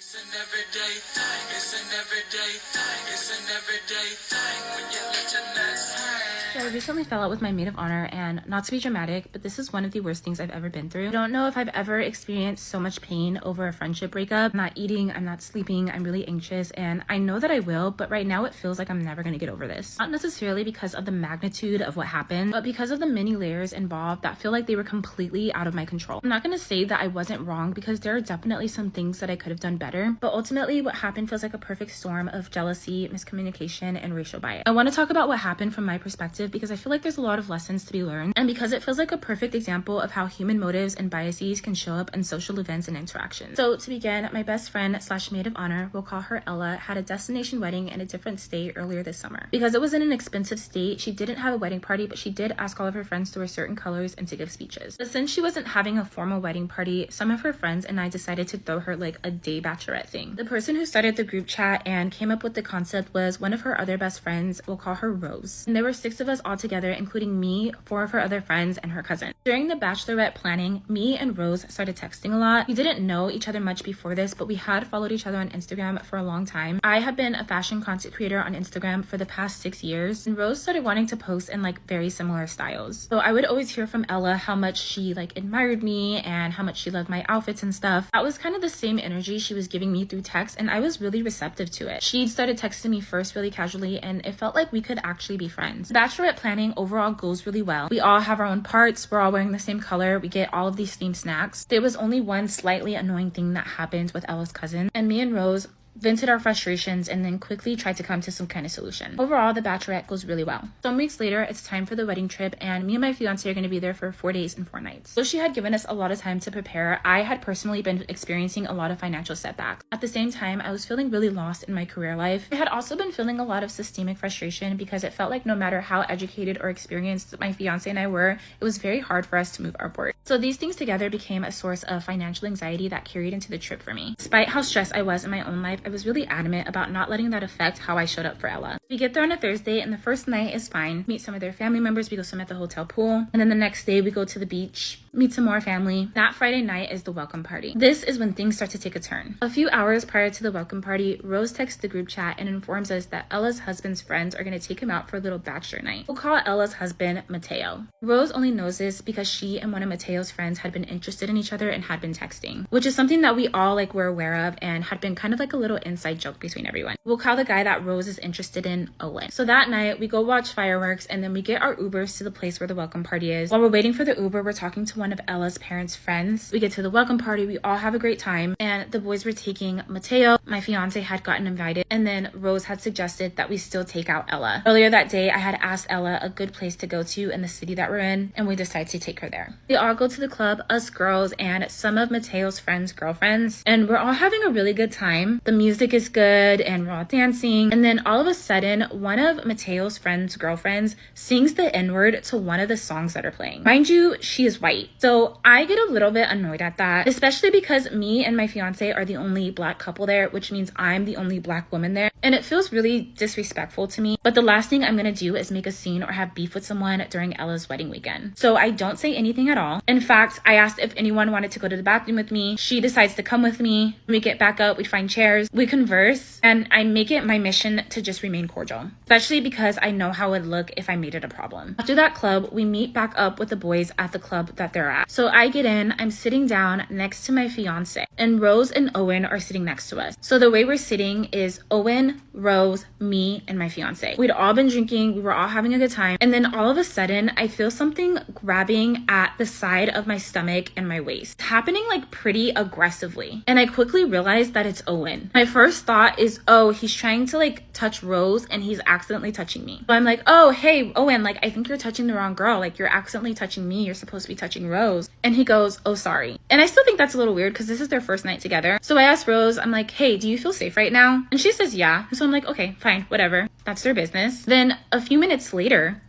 It's an everyday thing. It's an everyday thing. It's an everyday thing when you let your nuts hang. So I recently fell out with my maid of honor, and not to be dramatic, but this is one of the worst things I've ever been through. I don't know if I've ever experienced so much pain over a friendship breakup. I'm not eating, I'm not sleeping, I'm really anxious, and I know that I will, but right now it feels like I'm never gonna get over this. Not necessarily because of the magnitude of what happened, but because of the many layers involved that feel like they were completely out of my control. I'm not gonna say that I wasn't wrong, because there are definitely some things that I could have done better, but ultimately what happened feels like a perfect storm of jealousy, miscommunication, and racial bias. I want to talk about what happened from my perspective because I feel like there's a lot of lessons to be learned, and because it feels like a perfect example of how human motives and biases can show up in social events and interactions. So to begin, my best friend slash maid of honor, we'll call her Ella, had a destination wedding in a different state earlier this summer. Because it was in an expensive state, she didn't have a wedding party, but she did ask all of her friends to wear certain colors and to give speeches. But since she wasn't having a formal wedding party, some of her friends and I decided to throw her like a day bachelorette thing. The person who started the group chat and came up with the concept was one of her other best friends. We'll call her Rose. And there were 6 of us all together, including me, 4 of her other friends, and her cousin. During the bachelorette planning, me and Rose started texting a lot. We didn't know each other much before this, but we had followed each other on Instagram for a long time. I have been a fashion content creator on Instagram for the past 6 years, and Rose started wanting to post in like very similar styles. So I would always hear from Ella how much she like admired me and how much she loved my outfits and stuff. That was kind of the same energy she was giving me through text, and I was really receptive to it. She started texting me first really casually, and it felt like we could actually be friends. Bachelorette planning overall goes really well. We all have our own parts, we're all wearing the same color, we get all of these themed snacks. There was only one slightly annoying thing that happened with Ella's cousin, and me and Rose vented our frustrations and then quickly tried to come to some kind of solution. Overall, the bachelorette goes really well. Some weeks later, it's time for the wedding trip, and me and my fiance are going to be there for 4 days and 4 nights. So she had given us a lot of time to prepare. I had personally been experiencing a lot of financial setbacks. At the same time, I was feeling really lost in my career life. I had also been feeling a lot of systemic frustration because it felt like no matter how educated or experienced my fiance and I were, it was very hard for us to move upward. So these things together became a source of financial anxiety that carried into the trip for me. Despite how stressed I was in my own life, I was really adamant about not letting that affect how I showed up for Ella. We get there on a Thursday, and the first night is fine. Meet some of their family members, we go swim at the hotel pool, and then the next day we go to the beach, meet some more family. That Friday night is the welcome party. This is when things start to take a turn. A few hours prior to the welcome party, Rose texts the group chat and informs us that Ella's husband's friends are going to take him out for a little bachelor night. We'll call Ella's husband Mateo. Rose only knows this because she and one of Mateo's friends had been interested in each other and had been texting, which is something that we all were aware of and had been kind of like a little inside joke between everyone. We'll call the guy that Rose is interested in Owen. So that night we go watch fireworks, and then we get our Ubers to the place where the welcome party is. While we're waiting for the Uber, we're talking to one of Ella's parents' friends. We get to the welcome party, we all have a great time, and the boys were taking Mateo. My fiance had gotten invited, and then Rose had suggested that we still take out Ella. Earlier that day, I had asked Ella a good place to go to in the city that we're in, and we decided to take her there. We all go to the club, us girls and some of Mateo's friends' girlfriends, and we're all having a really good time. The music is good and we're all dancing, and then all of a sudden one of Mateo's friends' girlfriends sings the N-word to one of the songs that are playing. Mind you, she is white, so I get a little bit annoyed at that, especially because me and my fiance are the only black couple there, which means I'm the only black woman there, and it feels really disrespectful to me. But the last thing I'm gonna do is make a scene or have beef with someone during Ella's wedding weekend, so I don't say anything at all. In fact, I asked if anyone wanted to go to the bathroom with me. She decides to come with me. We get back up, we find chairs, we converse, and I make it my mission to just remain cordial, especially because I know how it would look if I made it a problem. After that club, we meet back up with the boys at the club that they're at. So I get in, I'm sitting down next to my fiance, and Rose and Owen are sitting next to us. So the way we're sitting is Owen, Rose, me, and my fiance. We'd all been drinking, we were all having a good time, and then all of a sudden I feel something grabbing at the side of my stomach and my waist. It's happening like pretty aggressively, and I quickly realized that it's Owen. My first thought is, oh, he's trying to like touch Rose and he's accidentally touching me. So I'm like, oh, hey, Owen, like I think you're touching the wrong girl. Like you're accidentally touching me. You're supposed to be touching Rose. And he goes, oh, sorry. And I still think that's a little weird because this is their first night together. So I asked Rose, I'm like, hey, do you feel safe right now? And she says, yeah. So I'm like, okay, fine, whatever. That's their business. Then a few minutes later,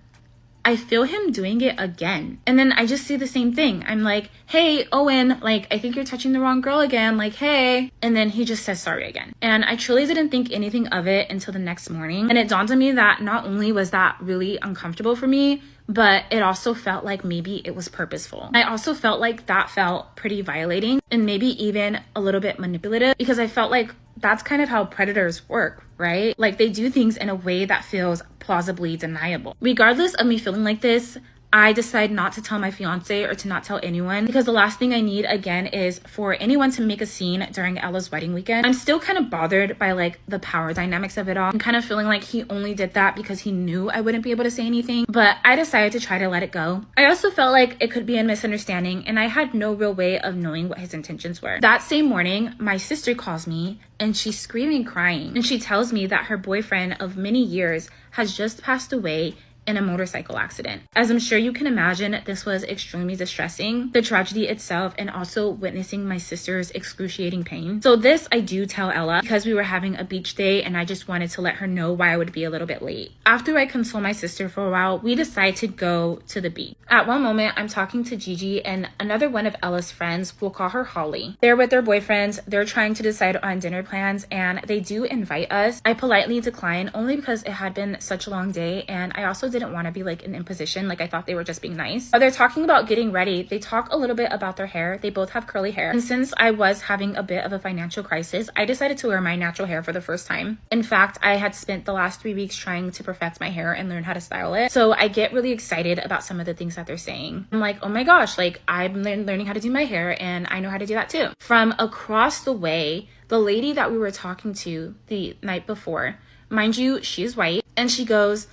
I feel him doing it again. And then I just say the same thing. I'm like, hey, Owen, like, I think you're touching the wrong girl again. Like, hey. And then he just says sorry again. And I truly didn't think anything of it until the next morning. And it dawned on me that not only was that really uncomfortable for me, but it also felt like maybe it was purposeful. I also felt like that felt pretty violating and maybe even a little bit manipulative, because I felt like that's kind of how predators work, right? Like they do things in a way that feels plausibly deniable. Regardless of me feeling like this, I decide not to tell my fiance or to not tell anyone, because the last thing I need again is for anyone to make a scene during Ella's wedding weekend. I'm still kind of bothered by like the power dynamics of it all. I'm kind of feeling like he only did that because he knew I wouldn't be able to say anything, but I decided to try to let it go. I also felt like it could be a misunderstanding and I had no real way of knowing what his intentions were. That same morning, my sister calls me and she's screaming, crying, and she tells me that her boyfriend of many years has just passed away in a motorcycle accident. As I'm sure you can imagine, this was extremely distressing, the tragedy itself, and also witnessing my sister's excruciating pain. So this I do tell Ella because we were having a beach day and I just wanted to let her know why I would be a little bit late. After I console my sister for a while, we decide to go to the beach. At one moment, I'm talking to Gigi and another one of Ella's friends, we'll call her Holly. They're with their boyfriends, they're trying to decide on dinner plans, and they do invite us. I politely decline only because it had been such a long day and I also didn't want to be like an imposition. Like I thought they were just being nice. While they're talking about getting ready, they talk a little bit about their hair. They both have curly hair, and since I was having a bit of a financial crisis, I decided to wear my natural hair for the first time. In fact, I had spent the last 3 weeks trying to perfect my hair and learn how to style it, so I get really excited about some of the things that they're saying. I'm like, oh my gosh, like I'm learning how to do my hair and I know how to do that too. From across the way, the lady that we were talking to the night before, mind you, she's white, and she goes,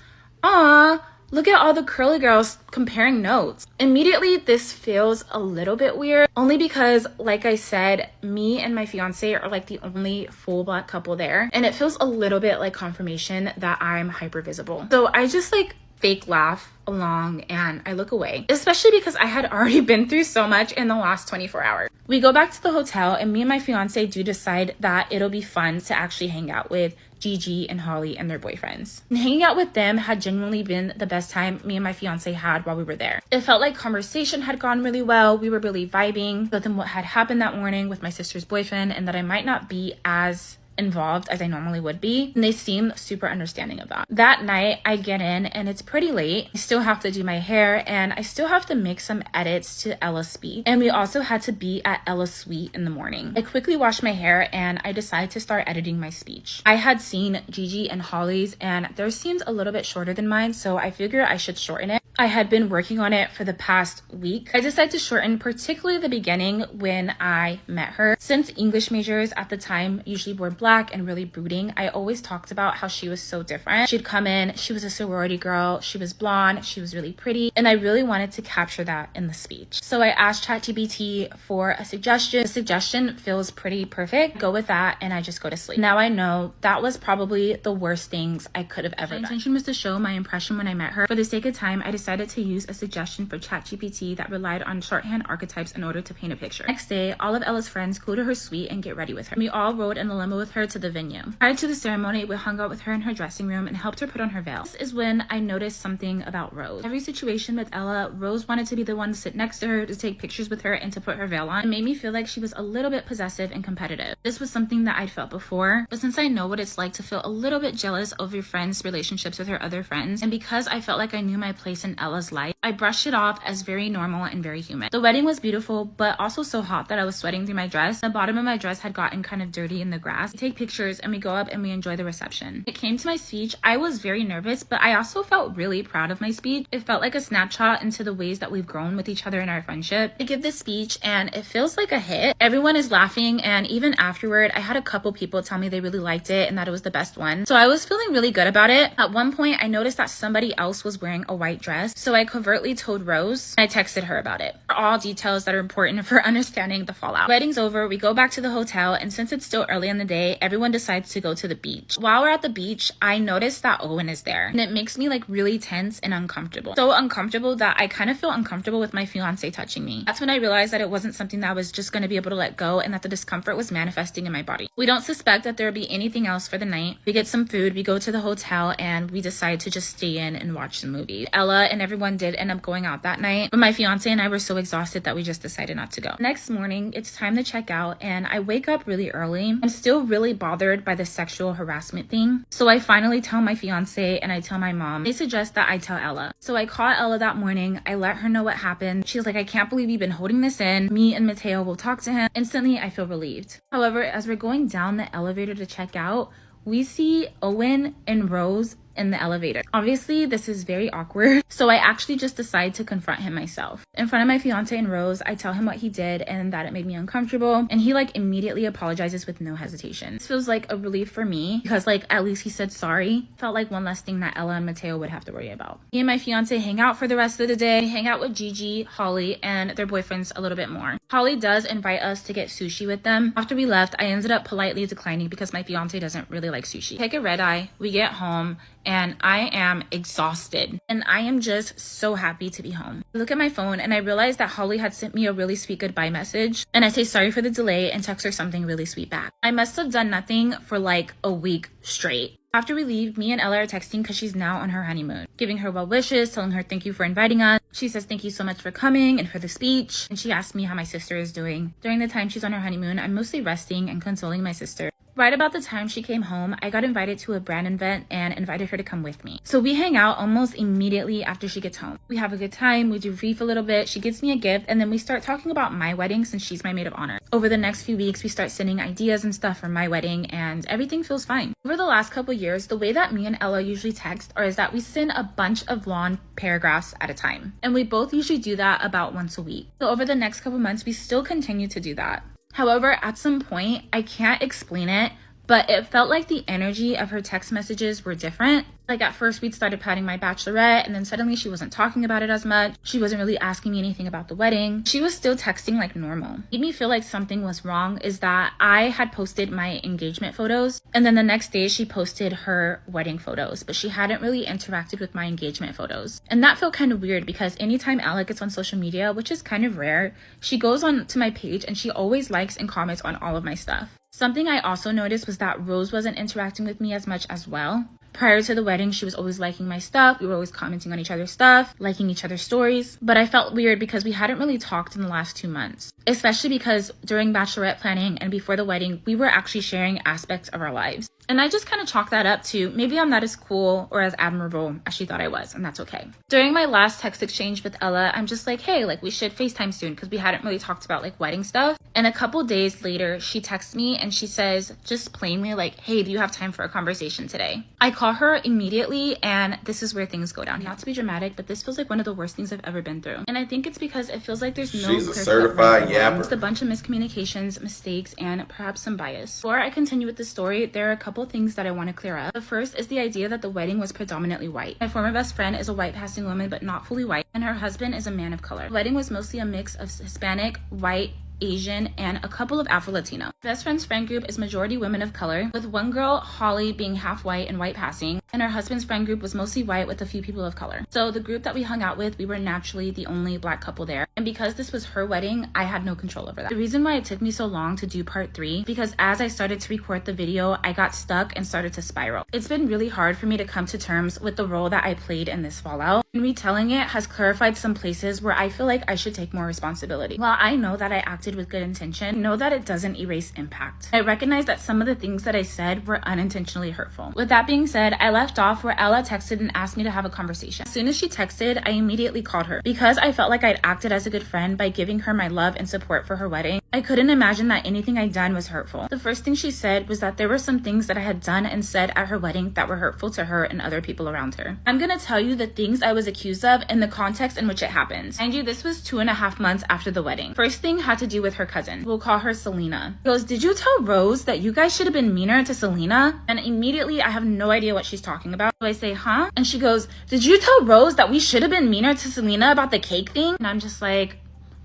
"Aw, look at all the curly girls comparing notes." Immediately, this feels a little bit weird, only because, like I said, me and my fiance are like the only full black couple there, and it feels a little bit like confirmation that I'm hyper visible. So I just like fake laugh along and I look away, especially because I had already been through so much in the last 24 hours. We go back to the hotel and me and my fiance do decide that it'll be fun to actually hang out with Gigi and Holly and their boyfriends. And hanging out with them had genuinely been the best time me and my fiance had while we were there. It felt like conversation had gone really well. We were really vibing. But then what had happened that morning with my sister's boyfriend, and that I might not be as involved as I normally would be, and they seem super understanding about. That night I get in and it's pretty late. I still have to do my hair and I still have to make some edits to Ella's speech, and we also had to be at Ella's suite in the morning. I quickly wash my hair and I decide to start editing my speech. I had seen Gigi and Holly's and theirs seemed a little bit shorter than mine, so I figure I should shorten it. I had been working on it for the past week. I decided to shorten particularly the beginning when I met her. Since English majors at the time usually wore black and really brooding, I always talked about how she was so different. She'd come in, she was a sorority girl, she was blonde, she was really pretty, and I really wanted to capture that in the speech. So I asked ChatGPT for a suggestion. The suggestion feels pretty perfect. Go with that and I just go to sleep. Now I know that was probably the worst things I could have ever done. My intention was to show my impression when I met her. For the sake of time, I decided to use a suggestion for ChatGPT that relied on shorthand archetypes in order to paint a picture. Next day, all of Ella's friends go to her suite and get ready with her. We all rode in the limo with her to the venue. Prior to the ceremony, we hung out with her in her dressing room and helped her put on her veil. This is when I noticed something about Rose. Every situation with Ella, Rose wanted to be the one to sit next to her, to take pictures with her, and to put her veil on. It made me feel like she was a little bit possessive and competitive. This was something that I'd felt before, but since I know what it's like to feel a little bit jealous of your friend's relationships with her other friends, and because I felt like I knew my place in Ella's life, I brushed it off as very normal and very human. The wedding was beautiful, but also so hot that I was sweating through my dress. The bottom of my dress had gotten kind of dirty in the grass. We take pictures and we go up and we enjoy the reception. It came to my speech. I was very nervous, but I also felt really proud of my speech. It felt like a snapshot into the ways that we've grown with each other in our friendship. I give this speech and it feels like a hit. Everyone is laughing, and even afterward, I had a couple people tell me they really liked it and that it was the best one. So I was feeling really good about it. At one point, I noticed that somebody else was wearing a white dress, so I covertly told Rose. I texted her about it. All details that are important for understanding the fallout. Wedding's over, we go back to the hotel, and since it's still early in the day, everyone decides to go to the beach. While we're at the beach, I noticed that Owen is there, and it makes me like really tense and uncomfortable. So uncomfortable that I kind of feel uncomfortable with my fiance touching me. That's when I realized that it wasn't something that I was just going to be able to let go, and that the discomfort was manifesting in my body. We don't suspect that there will be anything else for the night. We get some food, we go to the hotel, and we decide to just stay in and watch the movie. Ella and everyone did end up going out that night, but my fiance and I were so exhausted that we just decided not to go. Next morning, it's time to check out, and I wake up really early. I'm still really really bothered by the sexual harassment thing. So I finally tell my fiance and I tell my mom. They suggest that I tell Ella. So I call Ella that morning. I let her know what happened. She's like, I can't believe you've been holding this in. Me and Mateo will talk to him. Instantly, I feel relieved. However, as we're going down the elevator to check out, we see Owen and Rose in the elevator. Obviously, this is very awkward. So I actually just decide to confront him myself. In front of my fiance and Rose, I tell him what he did and that it made me uncomfortable. And he like immediately apologizes with no hesitation. This feels like a relief for me because like at least he said sorry. Felt like one less thing that Ella and Mateo would have to worry about. Me and my fiance hang out for the rest of the day. We hang out with Gigi, Holly, and their boyfriends a little bit more. Holly does invite us to get sushi with them. After we left, I ended up politely declining because my fiance doesn't really like sushi. Take a red eye, we get home, and I am exhausted and I am just so happy to be home. I look at my phone and I realize that Holly had sent me a really sweet goodbye message, and I say sorry for the delay and text her something really sweet back. I must have done nothing for like a week straight. After we leave, me and Ella are texting because she's now on her honeymoon, giving her well wishes, telling her thank you for inviting us. She says thank you so much for coming and for the speech, and she asked me how my sister is doing. During the time she's on her honeymoon, I'm mostly resting and consoling my sister. Right about the time she came home, I got invited to a brand event and invited her to come with me. So we hang out almost immediately after she gets home. We have a good time, we debrief a little bit, she gets me a gift, and then we start talking about my wedding since she's my maid of honor. Over the next few weeks, we start sending ideas and stuff for my wedding, and everything feels fine. Over the last couple years, the way that me and Ella usually text is that we send a bunch of long paragraphs at a time. And we both usually do that about once a week. So over the next couple months, we still continue to do that. However, at some point, I can't explain it, but it felt like the energy of her text messages were different. Like at first we'd started planning my bachelorette, and then suddenly she wasn't talking about it as much. She wasn't really asking me anything about the wedding. She was still texting like normal. Made me feel like something was wrong is that I had posted my engagement photos, and then the next day she posted her wedding photos, but she hadn't really interacted with my engagement photos. And that felt kind of weird because anytime Ella gets on social media, which is kind of rare, she goes on to my page and she always likes and comments on all of my stuff. Something I also noticed was that Rose wasn't interacting with me as much as well. Prior to the wedding, she was always liking my stuff. We were always commenting on each other's stuff, liking each other's stories. But I felt weird because we hadn't really talked in the last 2 months. Especially because during bachelorette planning and before the wedding, we were actually sharing aspects of our lives. And I just kind of chalked that up to maybe I'm not as cool or as admirable as she thought I was, and that's okay. During my last text exchange with Ella, I'm just like, hey, like we should FaceTime soon because we hadn't really talked about like wedding stuff. And a couple days later, she texts me and she says just plainly like, hey, do you have time for a conversation today? I call her immediately and this is where things go down. Not to be dramatic, but this feels like one of the worst things I've ever been through. And I think it's because it feels like there's no She's a certified yapper. Just a bunch of miscommunications, mistakes, and perhaps some bias. Before I continue with the story, there are a couple things that I want to clear up. The first is the idea that the wedding was predominantly white. My former best friend is a white passing woman, but not fully white, and her husband is a man of color. The wedding was mostly a mix of Hispanic, white, Asian, and a couple of Afro-Latino. Best friend's friend group is majority women of color, with one girl, Holly, being half white and white passing, and her husband's friend group was mostly white with a few people of color. So the group that we hung out with, we were naturally the only black couple there. And because this was her wedding, I had no control over that. The reason why it took me so long to do part 3, because as I started to record the video, I got stuck and started to spiral. It's been really hard for me to come to terms with the role that I played in this fallout. And retelling it has clarified some places where I feel like I should take more responsibility. While I know that I acted with good intention, know that it doesn't erase impact. I recognize that some of the things that I said were unintentionally hurtful. With that being said, I left off where Ella texted and asked me to have a conversation. As soon as she texted, I immediately called her. Because I felt like I'd acted as a good friend by giving her my love and support for her wedding, I couldn't imagine that anything I'd done was hurtful. The first thing she said was that there were some things that I had done and said at her wedding that were hurtful to her and other people around her. I'm gonna tell you the things I was accused of and the context in which it happened. Mind you, this was 2.5 months after the wedding. First thing had to do with her cousin. We'll call her Selena. She goes, did you tell Rose that you guys should have been meaner to Selena? And immediately I have no idea what she's talking about. So I say, huh? And she goes, did you tell Rose that we should have been meaner to Selena about the cake thing? And I'm just like,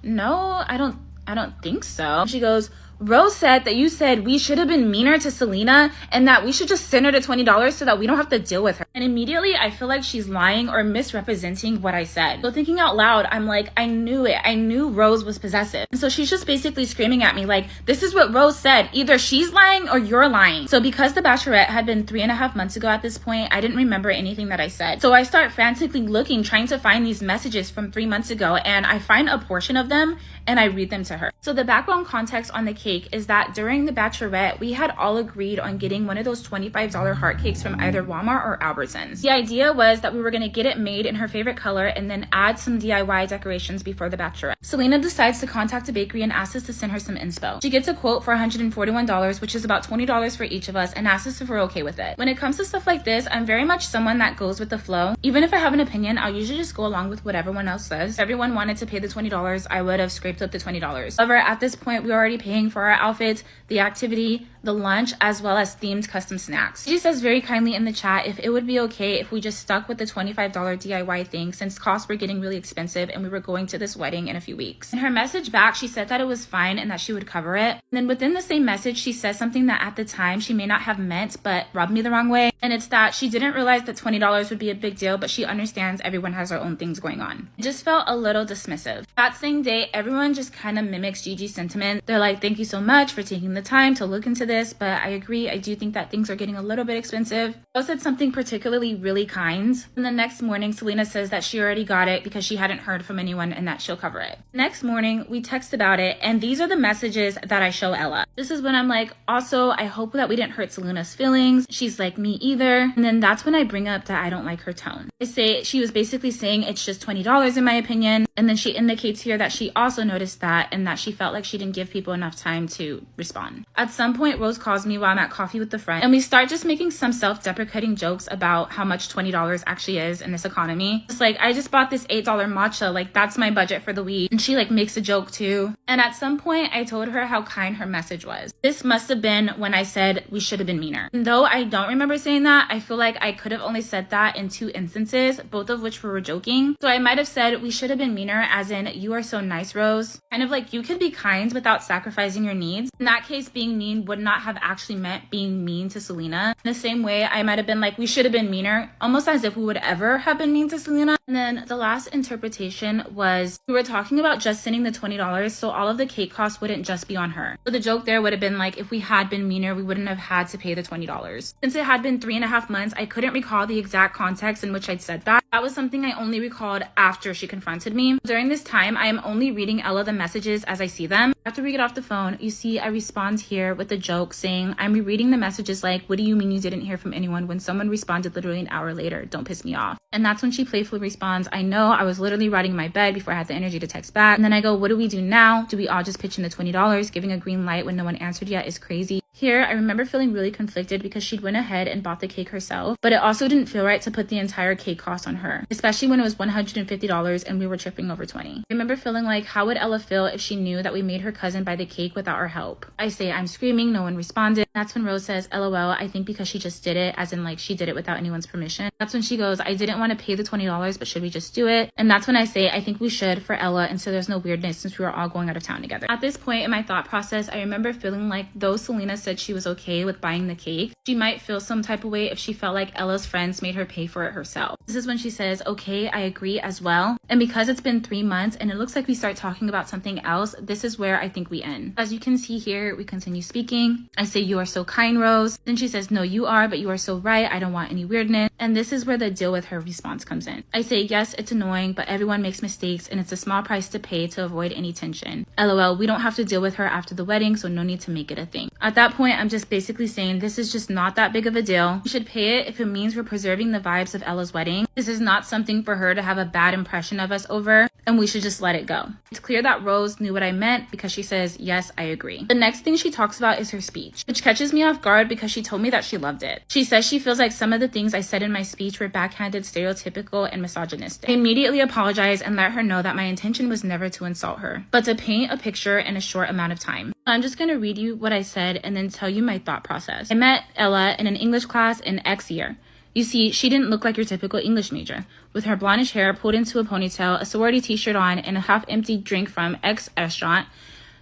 no, I don't think so. And she goes, Rose said that you said we should have been meaner to Selena and that we should just send her the $20 so that we don't have to deal with her. And immediately I feel like she's lying or misrepresenting what I said. So thinking out loud, I'm like, I knew it. I knew Rose was possessive. And so she's just basically screaming at me like, this is what Rose said. Either she's lying or you're lying. So because the bachelorette had been 3.5 months ago at this point, I didn't remember anything that I said. So I start frantically looking, trying to find these messages from 3 months ago, and I find a portion of them and I read them to her. So the background context on the cake cake is that during the bachelorette, we had all agreed on getting one of those $25 heart cakes from either Walmart or Albertsons. The idea was that we were going to get it made in her favorite color and then add some DIY decorations before the bachelorette. Selena decides to contact a bakery and asks us to send her some inspo. She gets a quote for $141, which is about $20 for each of us, and asks us if we're okay with it. When it comes to stuff like this, I'm very much someone that goes with the flow. Even if I have an opinion, I'll usually just go along with what everyone else says. If everyone wanted to pay the $20, I would have scraped up the $20. However, at this point, we're already paying for our outfits, the activity, the lunch, as well as themed custom snacks. She says very kindly in the chat if it would be okay if we just stuck with the $25 DIY thing since costs were getting really expensive and we were going to this wedding in a few weeks. In her message back, she said that it was fine and that she would cover it. And then within the same message, she says something that at the time she may not have meant but rubbed me the wrong way. And it's that she didn't realize that $20 would be a big deal, but she understands everyone has their own things going on. It just felt a little dismissive. That same day, everyone just kind of mimics Gigi's sentiment. They're like, thank you so much for taking the time to look into this, but I agree, I do think that things are getting a little bit expensive. Rose said something particularly really kind. And the next morning, Selena says that she already got it because she hadn't heard from anyone and that she'll cover it. Next morning, we text about it, and these are the messages that I show Ella. This is when I'm like, also, I hope that we didn't hurt Selena's feelings. She's like, me either. And then that's when I bring up that I don't like her tone. I say she was basically saying it's just $20 in my opinion. And then she indicates here that she also noticed that and that she felt like she didn't give people enough time to respond. At some point, Rose calls me while I'm at coffee with a friend, and we start just making some self-deprecating jokes about how much $20 actually is in this economy. It's like, I just bought this $8 matcha, like that's my budget for the week. And she like makes a joke too. And at some point, I told her how kind her message was. This must have been when I said we should have been meaner. And though I don't remember saying that, I feel like I could have only said that in 2 instances, both of which were joking. So I might have said we should have been meaner, as in, you are so nice, Rose. Kind of like you can be kind without sacrificing your needs. In that case, being mean would not have actually meant being mean to Selena. In the same way, I might have been like, we should have been meaner, almost as if we would ever have been mean to Selena. And then the last interpretation was we were talking about just sending the $20, so all of the cake costs wouldn't just be on her. So the joke there would have been like, if we had been meaner, we wouldn't have had to pay the $20. Since it had been 3.5 months, I couldn't recall the exact context in which I'd said that. That was something I only recalled after she confronted me. During this time, I am only reading Ella the messages as I see them. After we get off the phone, you see I respond here with a joke saying, I'm rereading the messages like, what do you mean you didn't hear from anyone when someone responded literally an hour later? Don't piss me off. And that's when she playfully responds, I know, I was literally writing in my bed before I had the energy to text back. And then I go, what do we do now? Do we all just pitch in the $20? Giving a green light when no one answered yet is crazy. Here, I remember feeling really conflicted because she'd went ahead and bought the cake herself, but it also didn't feel right to put the entire cake cost on her, especially when it was $150 and we were tripping over $20. I remember feeling like, how would Ella feel if she knew that we made her cousin buy the cake without our help? I say, I'm screaming, no one responded. That's when Rose says, LOL, I think because she just did it, as in like she did it without anyone's permission. That's when she goes, I didn't want to pay the $20, but should we just do it? And that's when I say, I think we should for Ella, and so there's no weirdness since we were all going out of town together. At this point in my thought process, I remember feeling like though Selena said she was okay with buying the cake, she might feel some type of way if she felt like Ella's friends made her pay for it herself. This is when she says, okay, I agree as well. And because it's been 3 months and it looks like we start talking about something else, this is where I think we end. As you can see here, we continue speaking. I say, you are so kind, Rose. Then she says, no, you are, but you are so right. I don't want any weirdness. And this is where the deal with her response comes in. I say, yes, it's annoying, but everyone makes mistakes and it's a small price to pay to avoid any tension. LOL, we don't have to deal with her after the wedding, so no need to make it a thing. At that point, I'm just basically saying this is just not that big of a deal. We should pay it if it means we're preserving the vibes of Ella's wedding. This is not something for her to have a bad impression of us over, and we should just let it go. It's clear that Rose knew what I meant because she says, yes, I agree. The next thing she talks about is her speech, which catches me off guard because she told me that she loved it. She says she feels like some of the things I said in my speech were backhanded, stereotypical, and misogynistic. I immediately apologize and let her know that my intention was never to insult her, but to paint a picture in a short amount of time. I'm just going to read you what I said and then tell you my thought process. I met Ella in an English class in X year. You see, she didn't look like your typical English major, with her blondish hair pulled into a ponytail, a sorority t-shirt on, and a half-empty drink from X restaurant.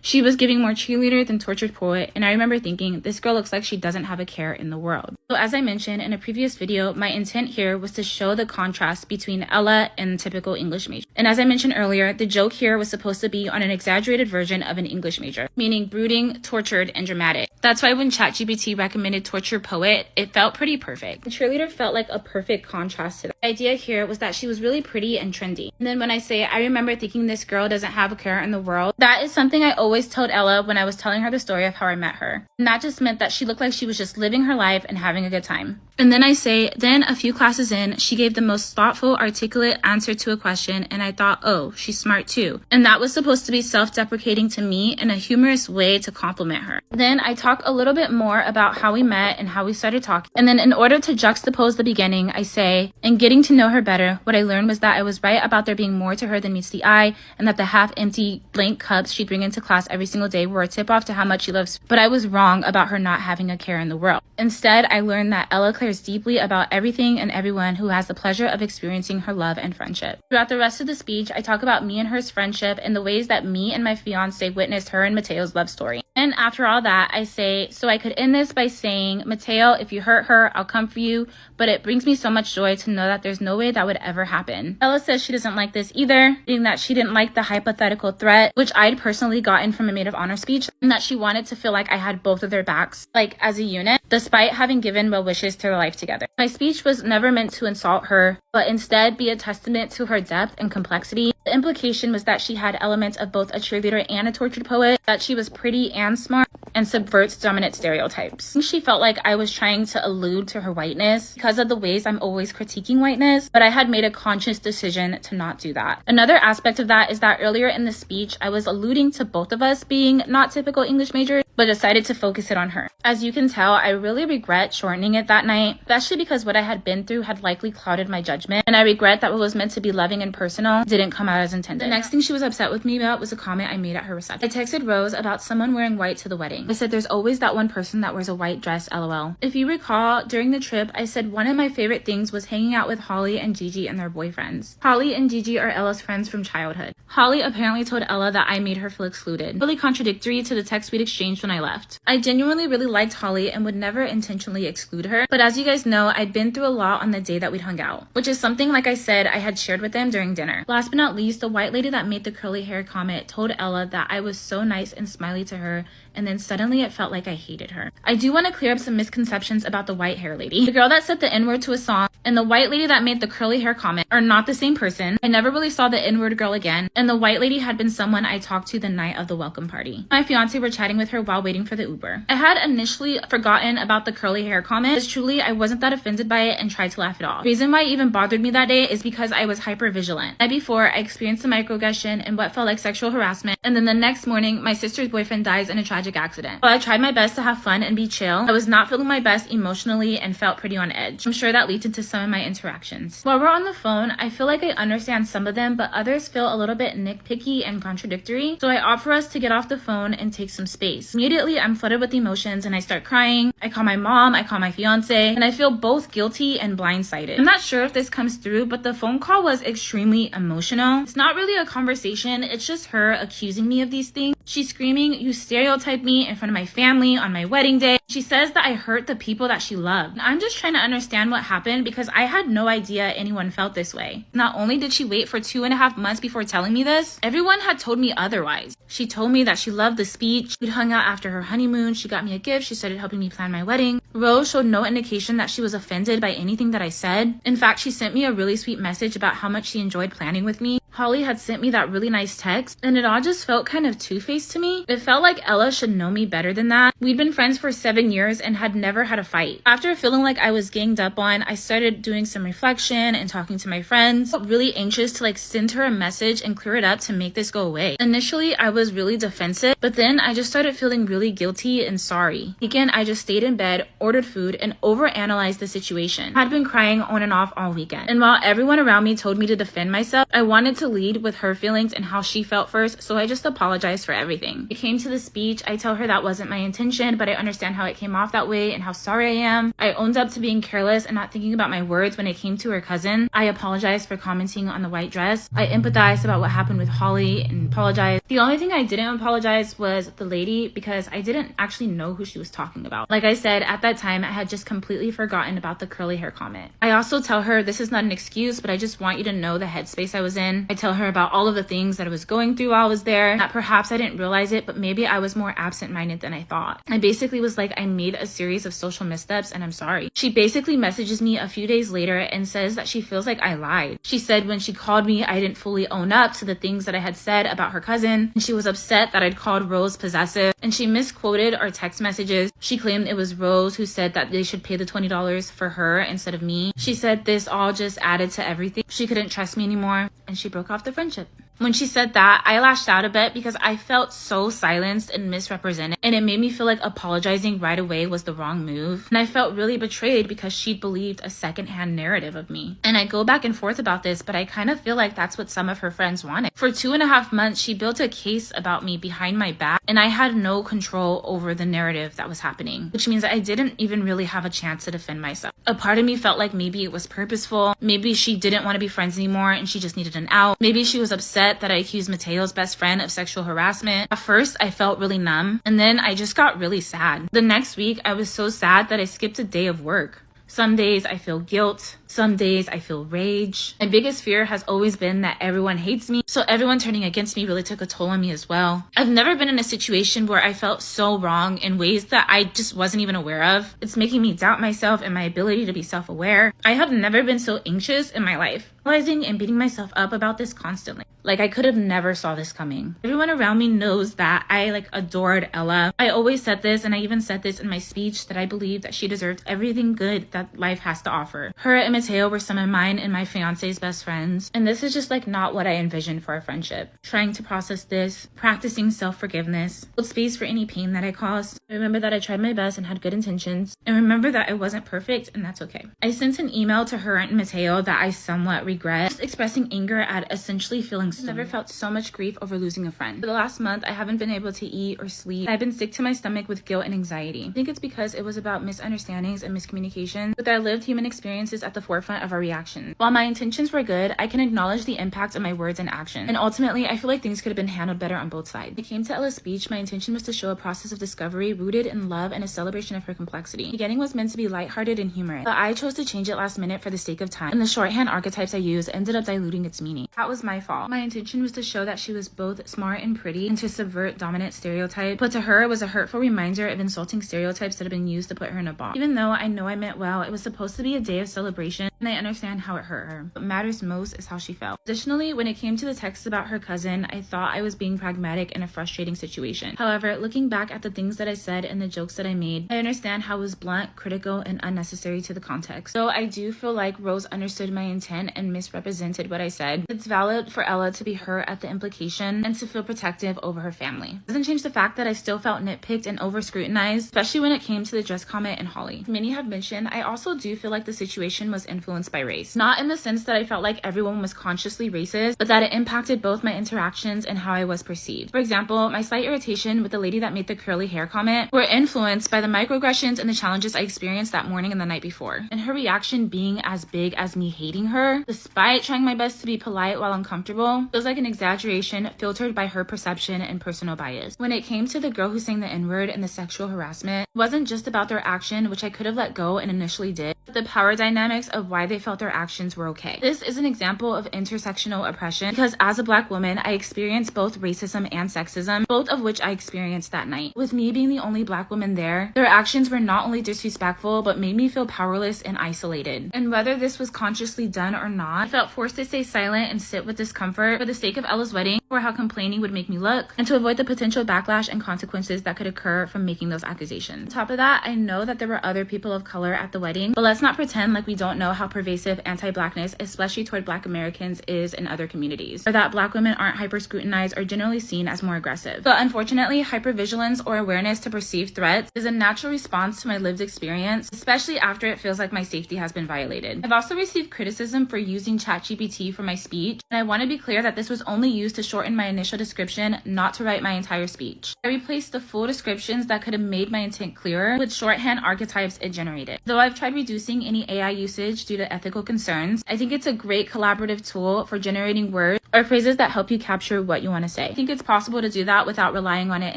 She was giving more cheerleader than tortured poet, and I remember thinking, this girl looks like she doesn't have a care in the world. So as I mentioned in a previous video, my intent here was to show the contrast between Ella and typical English major. And as I mentioned earlier, the joke here was supposed to be on an exaggerated version of an English major, meaning brooding, tortured, and dramatic. That's why when ChatGPT recommended Tortured Poet, it felt pretty perfect. The cheerleader felt like a perfect contrast to that. The idea here was that she was really pretty and trendy. And then when I say, I remember thinking this girl doesn't have a care in the world, that is something I always told Ella when I was telling her the story of how I met her. And that just meant that she looked like she was just living her life and having a good time. And then I say, then a few classes in, she gave the most thoughtful, articulate answer to a question, and I thought, oh, she's smart too. And that was supposed to be self-deprecating to me in a humorous way to compliment her. Then I talk a little bit more about how we met and how we started talking. And then in order to juxtapose the beginning, I say, in getting to know her better, what I learned was that I was right about there being more to her than meets the eye, and that the half-empty blank cups she'd bring into class every single day were a tip-off to how much she loves. But I was wrong about her not having a care in the world. Instead, I learned that Ella cares deeply about everything and everyone who has the pleasure of experiencing her love and friendship. Throughout the rest of the speech, I talk about me and her's friendship and the ways that me and my fiance witnessed her and Mateo's love story. And after all that, I say, so I could end this by saying, Mateo, if you hurt her, I'll come for you, but it brings me so much joy to know that there's no way that would ever happen. Ella says she doesn't like this either, being that she didn't like the hypothetical threat, which I'd personally gotten from a maid of honor speech, and that she wanted to feel like I had both of their backs, like as a unit, despite having given well wishes to their life together. My speech was never meant to insult her, but instead be a testament to her depth and complexity. The implication was that she had elements of both a cheerleader and a tortured poet, that she was pretty and smart, and subverts dominant stereotypes. She felt like I was trying to allude to her whiteness because of the ways I'm always critiquing whiteness, but I had made a conscious decision to not do that. Another aspect of that is that earlier in the speech, I was alluding to both of us being not typical English majors, but decided to focus it on her. As you can tell, I really regret shortening it that night, especially because what I had been through had likely clouded my judgment, and I regret that what was meant to be loving and personal didn't come out as intended. The next thing she was upset with me about was a comment I made at her reception. I texted Rose about someone wearing white to the wedding. I said there's always that one person that wears a white dress, lol. If you recall, during the trip, I said one of my favorite things was hanging out with Holly and Gigi and their boyfriends. Holly and Gigi are Ella's friends from childhood. Holly apparently told Ella that I made her feel excluded, really contradictory to the text we'd exchanged when I left. I genuinely really liked Holly and would never intentionally exclude her, but as you guys know, I'd been through a lot on the day that we'd hung out, which is something, like I said, I had shared with them during dinner. Last but not least, the white lady that made the curly hair comment told Ella that I was so nice and smiley to her, and then suddenly it felt like I hated her. I do want to clear up some misconceptions about the white hair lady. The girl that said the N-word to a song and the white lady that made the curly hair comment are not the same person. I never really saw the N-word girl again, and the white lady had been someone I talked to the night of the welcome party. My fiance were chatting with her while waiting for the Uber. I had initially forgotten about the curly hair comment, because truly I wasn't that offended by it and tried to laugh it off. The reason why it even bothered me that day is because I was hyper vigilant. The night before, I experienced a microaggression and what felt like sexual harassment, and then the next morning, my sister's boyfriend dies in a tragic accident. While I tried my best to have fun and be chill, I was not feeling my best emotionally and felt pretty on edge. I'm sure that leads into some of my interactions. While we're on the phone, I feel like I understand some of them, but others feel a little bit nitpicky and contradictory, so I opt for us to get off the phone and take some space. Immediately, I'm flooded with emotions and I start crying. I call my mom, I call my fiance, and I feel both guilty and blindsided. I'm not sure if this comes through, but the phone call was extremely emotional. It's not really a conversation, it's just her accusing me of these things. She's screaming, "You stereotyped me in front of my family on my wedding day." She says that I hurt the people that she loved. I'm just trying to understand what happened because I had no idea anyone felt this way. Not only did she wait for 2.5 months before telling me this, everyone had told me otherwise. She told me that she loved the speech. We'd hung out after her honeymoon. She got me a gift. She started helping me plan my wedding. Rose showed no indication that she was offended by anything that I said. In fact, she sent me a really sweet message about how much she enjoyed planning with me. Holly had sent me that really nice text, and it all just felt kind of two-faced to me. It felt like Ella should know me better than that. We'd been friends for 7 years and had never had a fight. After feeling like I was ganged up on, I started doing some reflection and talking to my friends. I felt really anxious to send her a message and clear it up to make this go away. Initially, I was really defensive, but then I just started feeling really guilty and sorry. Again, I just stayed in bed, ordered food, and overanalyzed the situation. I had been crying on and off all weekend. And while everyone around me told me to defend myself, I wanted to lead with her feelings and how she felt first, so I just apologized for everything. It came to the speech, I tell her that wasn't my intention, but I understand how it came off that way and how sorry I am. I owned up to being careless and not thinking about my words when it came to her cousin. I apologized for commenting on the white dress. I empathized about what happened with Holly and apologized. The only thing I didn't apologize was the lady, because I didn't actually know who she was talking about. Like I said, at that time, I had just completely forgotten about the curly hair comment. I also tell her this is not an excuse, but I just want you to know the headspace I was in. I tell her about all of the things that I was going through while I was there, that perhaps I didn't realize it, but maybe I was more absent-minded than I thought. I basically was like, I made a series of social missteps and I'm sorry. She basically messages me a few days later and says that she feels like I lied. She said when she called me, I didn't fully own up to the things that I had said about her cousin, and she was upset that I'd called Rose possessive, and she misquoted our text messages. She claimed it was Rose who said that they should pay the $20 for her instead of me. She said this all just added to everything. She couldn't trust me anymore, and she broke off the friendship. When she said that, I lashed out a bit because I felt so silenced and misrepresented, and it made me feel like apologizing right away was the wrong move. And I felt really betrayed because she'd believed a secondhand narrative of me. And I go back and forth about this, but I kind of feel like that's what some of her friends wanted. For 2.5 months, she built a case about me behind my back, and I had no control over the narrative that was happening, which means I didn't even really have a chance to defend myself. A part of me felt like maybe it was purposeful. Maybe she didn't want to be friends anymore and she just needed an out. Maybe she was upset that I accused Mateo's best friend of sexual harassment. At first, I felt really numb, and then I just got really sad. The next week, I was so sad that I skipped a day of work. Some days I feel guilt. Some days I feel rage. My biggest fear has always been that everyone hates me, so everyone turning against me really took a toll on me as well. I've never been in a situation where I felt so wrong in ways that I just wasn't even aware of. It's making me doubt myself and my ability to be self-aware. I have never been so anxious in my life, realizing and beating myself up about this constantly. Like I could have never saw this coming. Everyone around me knows that I adored Ella. I always said this, and I even said this in my speech, that I believed that she deserved everything good that life has to offer. Her and Mateo were some of mine and my fiance's best friends, and this is just not what I envisioned for our friendship. Trying to process this, practicing self-forgiveness, hold space for any pain that I caused. Remember that I tried my best and had good intentions, and remember that I wasn't perfect, and that's okay. I sent an email to her and Mateo that I somewhat regret, just expressing anger at essentially feeling I've never felt so much grief over losing a friend. For the last month, I haven't been able to eat or sleep. I've been sick to my stomach with guilt and anxiety. I think it's because it was about misunderstandings and miscommunication, but our lived human experiences at the forefront of our reactions. While my intentions were good, I can acknowledge the impact of my words and actions. And ultimately, I feel like things could have been handled better on both sides. When I came to Ella's speech, my intention was to show a process of discovery rooted in love and a celebration of her complexity. The beginning was meant to be lighthearted and humorous, but I chose to change it last minute for the sake of time, and the shorthand archetypes I used ended up diluting its meaning. That was my fault. My intention was to show that she was both smart and pretty and to subvert dominant stereotypes, but to her it was a hurtful reminder of insulting stereotypes that have been used to put her in a box. Even though I know I meant well, it was supposed to be a day of celebration, and I understand how it hurt her. What matters most is how she felt. Additionally, when it came to the texts about her cousin, I thought I was being pragmatic in a frustrating situation. However, looking back at the things that I said and the jokes that I made, I understand how it was blunt, critical, and unnecessary to the context. So I do feel like Rose understood my intent and misrepresented what I said. It's valid for Ella to be hurt at the implication and to feel protective over her family. It doesn't change the fact that I still felt nitpicked and over-scrutinized, especially when it came to the dress comment and Holly. Many have mentioned, I also do feel like the situation was influenced by race. Not in the sense that I felt like everyone was consciously racist, but that it impacted both my interactions and how I was perceived. For example, my slight irritation with the lady that made the curly hair comment were influenced by the microaggressions and the challenges I experienced that morning and the night before. And her reaction being as big as me hating her, despite trying my best to be polite while uncomfortable, feels like an exaggeration filtered by her perception and personal bias. When it came to the girl who sang the N-word and the sexual harassment, it wasn't just about their action, which I could have let go and initially did, but the power dynamics of why they felt their actions were okay. This is an example of intersectional oppression because as a Black woman, I experienced both racism and sexism, both of which I experienced that night. With me being the only Black woman there, their actions were not only disrespectful, but made me feel powerless and isolated. And whether this was consciously done or not, I felt forced to stay silent and sit with discomfort for the sake of Ella's wedding, or how complaining would make me look, and to avoid the potential backlash and consequences that could occur from making those accusations. On top of that, I know that there were other people of color at the wedding, but let's not pretend like we don't know how pervasive anti-Blackness, especially toward Black Americans, is in other communities, or that Black women aren't hyper-scrutinized or generally seen as more aggressive. But unfortunately, hypervigilance or awareness to perceived threats is a natural response to my lived experience, especially after it feels like my safety has been violated. I've also received criticism for using ChatGPT for my speech, and I want to be clear that this was only used to shorten my initial description, not to write my entire speech. I replaced the full descriptions that could have made my intent clearer with shorthand archetypes it generated. Though I've tried reducing any AI usage due to ethical concerns, I think it's a great collaborative tool for generating words or phrases that help you capture what you want to say. I think it's possible to do that without relying on it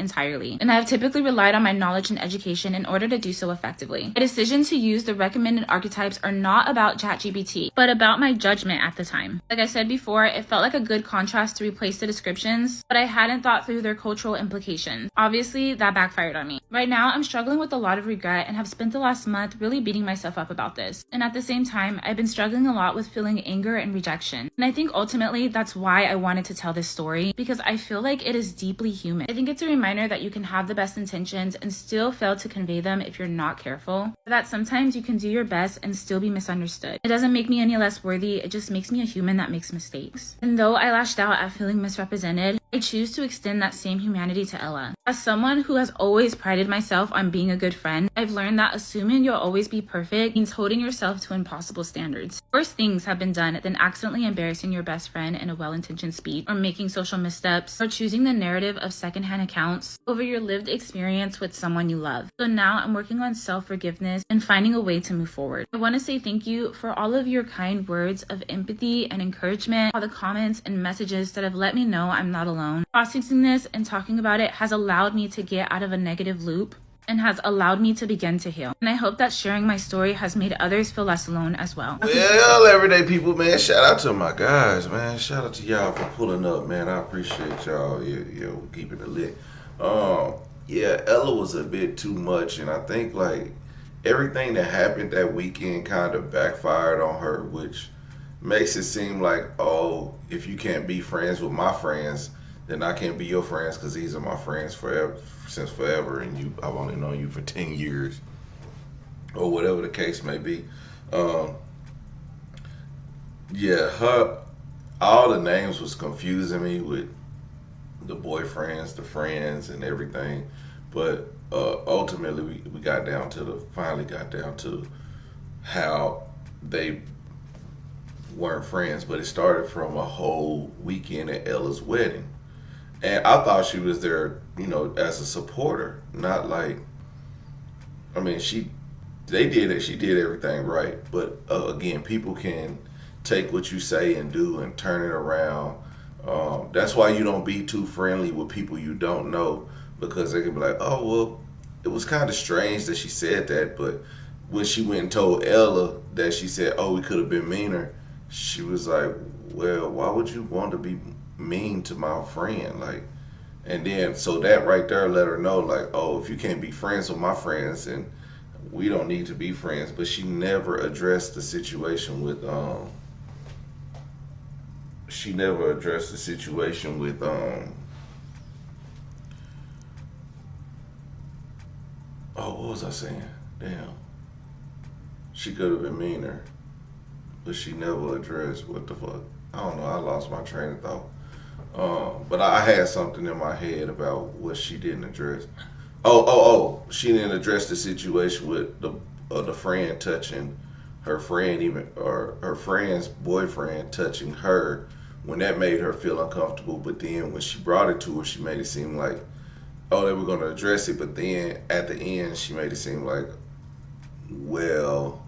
entirely, and I have typically relied on my knowledge and education in order to do so effectively. My decision to use the recommended archetypes are not about ChatGPT, but about my judgment at the time. Like I said before, it felt like a good contrast to replace the descriptions, but I hadn't thought through their cultural implications. Obviously, that backfired on me. Right now, I'm struggling with a lot of regret and have spent the last month really beating myself up about this. And at the same time, I've been struggling a lot with feeling anger and rejection. And I think ultimately that's why I wanted to tell this story, because I feel like it is deeply human. I think it's a reminder that you can have the best intentions and still fail to convey them if you're not careful. That sometimes you can do your best and still be misunderstood. It doesn't make me any less worthy, it just makes me a human that makes mistakes. And though I lashed out at feeling misrepresented, I choose to extend that same humanity to Ella. As someone who has always prided myself on being a good friend, I've learned that assuming you'll always be perfect means holding yourself to impossible standards. Worse things have been done than accidentally embarrassing your best friend in a well-intentioned speech, or making social missteps, or choosing the narrative of secondhand accounts over your lived experience with someone you love. So now I'm working on self-forgiveness and finding a way to move forward. I want to say thank you for all of your kind words of empathy and encouragement, all the comments and messages that have let me know I'm not alone. Processing this and talking about it has allowed me to get out of a negative loop and has allowed me to begin to heal. And I hope that sharing my story has made others feel less alone as well. Well, everyday people, man, shout out to my guys, man. Shout out to y'all for pulling up, man. I appreciate y'all, keeping it lit. Yeah, Ella was a bit too much, and I think, like, everything that happened that weekend kind of backfired on her, which makes it seem like, oh, if you can't be friends with my friends, then I can't be your friends because these are my friends forever, since forever, and I've only known you for 10 years, or whatever the case may be. All the names was confusing me with the boyfriends, the friends, and everything. But ultimately, we finally got down to how they weren't friends. But it started from a whole weekend at Ella's wedding. And I thought she was there, as a supporter, not like, I mean, she did everything right. But again, people can take what you say and do and turn it around. That's why you don't be too friendly with people you don't know, because they can be like, oh, well, it was kind of strange that she said that. But when she went and told Ella that she said, oh, we could have been meaner, she was like, well, why would you want to be mean to my friend? Like, and then so that right there let her know, like, oh, if you can't be friends with my friends, and we don't need to be friends. But she never addressed the situation with oh, what was I saying? Damn. She could have been meaner, but she never addressed what the fuck. I don't know. I lost my train of thought. But I had something in my head about what she didn't address. She didn't address the situation with the friend touching her friend, or her friend's boyfriend touching her, when that made her feel uncomfortable. But then when she brought it to her, she made it seem like, oh, they were going to address it. But then at the end, she made it seem like, well,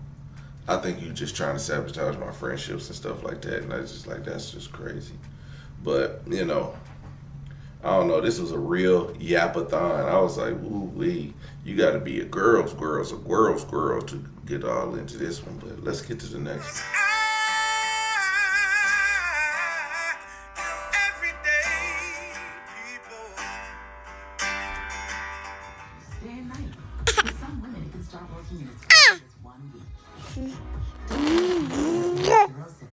I think you just trying to sabotage my friendships and stuff like that. And I was just like, that's just crazy. But, I don't know. This was a real yapathon. I was like, ooh wee, you got to be a girls to get all into this one. But let's get to the next.